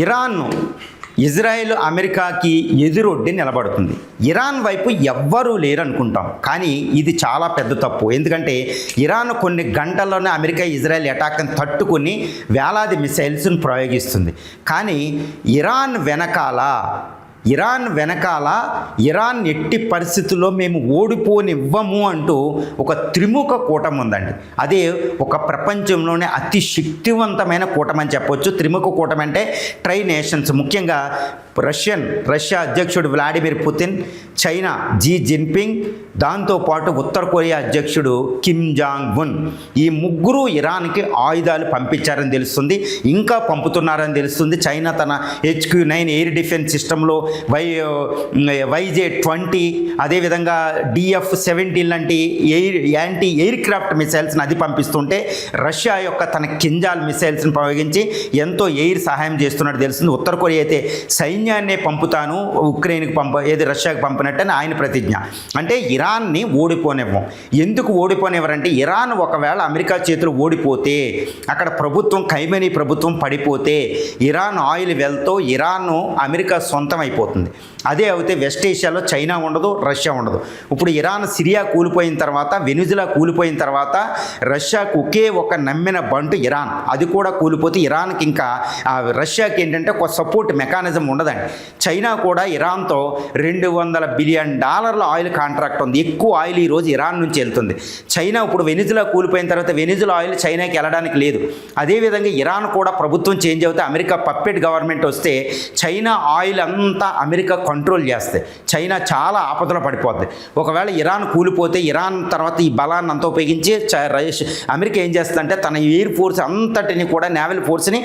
Iran Israel అమెరికాకి ఎదురొడ్డి నిలబడుతుంది. ఇరాన్ వైపు ఎవ్వరూ లేరు అనుకుంటాం, కానీ ఇది చాలా పెద్ద తప్పు. ఎందుకంటే ఇరాన్ కొన్ని గంటల్లోనే అమెరికా ఇజ్రాయెల్ అటాక్ని తట్టుకుని వేలాది మిసైల్స్ను ప్రయోగిస్తుంది. కానీ ఇరాన్ ఇరాన్ ఎట్టి పరిస్థితుల్లో మేము ఓడిపోనివ్వము అంటూ ఒక త్రిముఖ కూటమి ఉందండి. అదే ఒక ప్రపంచంలోనే అతి శక్తివంతమైన కూటమి అని చెప్పొచ్చు. త్రిముఖ కూటమి అంటే ట్రై నేషన్స్, ముఖ్యంగా రష్యా అధ్యక్షుడు Vladimir Putin, China Xi Jinping, దాంతోపాటు ఉత్తర కొరియా అధ్యక్షుడు కిమ్ జాంగ్ ఉన్, ఈ ముగ్గురు ఇరాన్కి ఆయుధాలు పంపించారని తెలుస్తుంది, ఇంకా పంపుతున్నారని తెలుస్తుంది. చైనా తన HQ-9 ఎయిర్ డిఫెన్స్ సిస్టంలో YJ-20 అదేవిధంగా DF-17 లాంటి యాంటీ ఎయిర్ క్రాఫ్ట్ మిసైల్స్ని అది పంపిస్తుంటే, రష్యా యొక్క తన కింజాల్ మిసైల్స్ని ప్రయోగించి ఎంతో ఎయిర్ సహాయం చేస్తున్నట్టు తెలుస్తుంది. ఉత్తర కొరియా అయితే సైన్యాన్నే పంపుతాను ఉక్రెయిన్కి ఏది రష్యాకి పంపినట్టని ఆయన ప్రతిజ్ఞ. అంటే ఇరాన్ని ఓడిపోనివ్వం. ఎందుకు ఓడిపోనివ్వరంటే, ఇరాన్ ఒకవేళ అమెరికా చేతులు ఓడిపోతే, అక్కడ ప్రభుత్వం ఖైమనీ ప్రభుత్వం పడిపోతే, ఇరాన్ ఆయిల్ వెల్తో ఇరాన్ అమెరికా సొంతం అయిపోతుంది. అదే అయితే వెస్ట్ ఏషియాలో చైనా ఉండదు, రష్యా ఉండదు. ఇప్పుడు ఇరాన్ సిరియా కూలిపోయిన తర్వాత, వెనిజులా కూలిపోయిన తర్వాత రష్యాకు ఒకే ఒక నమ్మిన బంటు ఇరాన్, అది కూడా కూలిపోతే ఇరాన్కి ఇంకా రష్యాకి ఏంటంటే ఒక సపోర్ట్ మెకానిజం ఉండదండి. చైనా కూడా ఇరాన్తో $200 బిలియన్ ఆయిల్ కాంట్రాక్ట్ ఉంది. ఎక్కువ ఆయిల్ ఈరోజు ఇరాన్ నుంచి వెళ్తుంది. చైనా ఇప్పుడు వెనిజులా కూలిపోయిన తర్వాత వెనిజులా ఆయిల్ చైనాకి వెళ్ళడానికి లేదు. అదేవిధంగా ఇరాన్ కూడా ప్రభుత్వం చేంజ్ అవుతే, అమెరికా పప్పెట్ గవర్నమెంట్ వస్తే చైనా ఆయిల్ అంతా అమెరికా కంట్రోల్ చేస్తే చైనా చాలా ఆపదలో పడిపోద్ది. ఒకవేళ ఇరాన్ కూలిపోతే, ఇరాన్ తర్వాత ఈ బలాన్ని అంతా ఉపయోగించి అమెరికా ఏం చేస్తుందంటే తన ఎయిర్ ఫోర్స్ అంతటిని కూడా, నేవల్ ఫోర్స్ని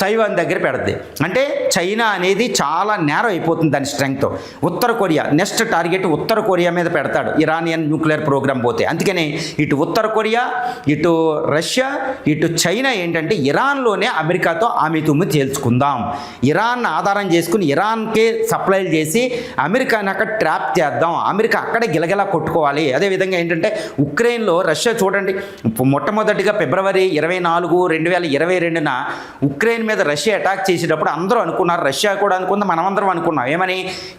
తైవాన్ దగ్గర పెడుతుంది. అంటే చైనా అనేది చాలా నేరం అయిపోతుంది దాని స్ట్రెంగ్త్. ఉత్తర కొరియా నెక్స్ట్ టార్గెట్ ఉత్తర కొరియా మీద పెడతాడు ఇరానియన్ న్యూక్లియర్ ప్రోగ్రామ్ పోతే. అందుకని ఇటు ఉత్తర కొరియా, ఇటు రష్యా, ఇటు చైనా ఏంటంటే ఇరాన్లోనే అమెరికాతో ఆమెతుమ్మి తేల్చుకుందాం, ఇరాన్ ఆధారం చేసుకుని ఇరాన్కే సప్లైలు చేసి అమెరికాని అక్కడ ట్రాప్ చేద్దాం, అమెరికా అక్కడే గిలగిలా కొట్టుకోవాలి. అదేవిధంగా ఏంటంటే ఉక్రెయిన్లో రష్యా చూడండి, మొట్టమొదటిగా ఫిబ్రవరి 24, 2022 ఉక్రెయిన్ మీద రష్యా అటాక్ చేసేటప్పుడు అందరూ అనుకున్నారు, రష్యా కూడా అనుకుంది, మనమందరం అనుకున్నాం ఏమని,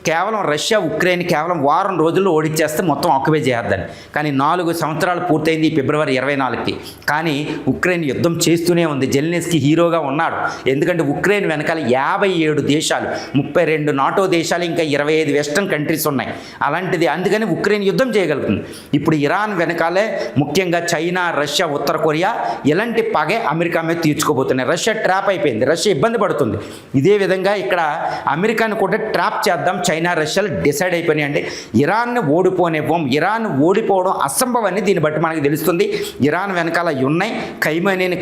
కేవలం రష్యా ఉక్రెయిన్ కేవలం వారం రోజుల్లో ఓడిచ్చేస్తే మొత్తం ఆక్యుపై చేద్దని. కానీ 4 సంవత్సరాలు పూర్తయింది ఫిబ్రవరి 24కి. కానీ ఉక్రెయిన్ యుద్ధం చేస్తూనే ఉంది. జెలెన్స్కీ హీరోగా ఉన్నాడు. ఎందుకంటే ఉక్రెయిన్ వెనకాల 57 దేశాలు, 32 నాటో దేశాలు, ఇంకా 25 వెస్టర్న్ కంట్రీస్ ఉన్నాయి. అలాంటిది అందుకని ఉక్రెయిన్ యుద్ధం చేయగలుగుతుంది. ఇప్పుడు ఇరాన్ వెనకాలే ముఖ్యంగా చైనా, రష్యా, ఉత్తర కొరియా ఇలాంటి పగే అమెరికా మీద తీర్చుకోబోతున్నాయి. రష్యా ట్రాప్ అయిపోయింది, రష్యా ఇబ్బంది పడుతుంది. ఇదే విధంగా ఇక్కడ అమెరికాను కూడా ట్రాప్ చేద్దాం చైనా, రష్యాలు డిసైడ్ అయిపోయినాయండి. ఇరాన్ని ఓడిపోనివ్వం, ఇరాన్ ఓడిపోవడం అసంభవాన్ని దీన్ని బట్టి మనకు తెలుస్తుంది. ఇరాన్ వెనకాల ఉన్నాయి.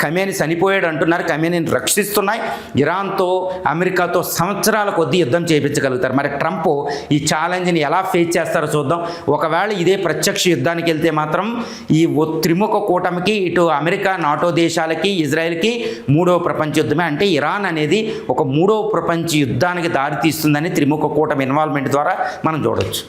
ఖమేనీ చనిపోయాడు అంటున్నారు, ఖమేనీని రక్షిస్తున్నాయి. ఇరాన్తో అమెరికాతో సంవత్సరాల కొద్దీ యుద్ధం చేయించగలుగుతారు. మరి ట్రంప్ ఈ ఛాలెంజ్ని ఎలా ఫేస్ చేస్తారో చూద్దాం. ఒకవేళ ఇదే ప్రత్యక్ష యుద్ధానికి వెళ్తే మాత్రం ఈ త్రిముఖ కూటమికి, ఇటు అమెరికా, నాటో దేశాలకి, ఇజ్రాయెల్కి 3వ ప్రపంచ యుద్ధమే. అంటే ఇరాన్ అనేది ఒక 3వ ప్రపంచ యుద్ధానికి దారితీస్తుందని త్రిముఖ కూటమి ఇన్వాల్వ్మెంట్ ద్వారా మనం చూడవచ్చు.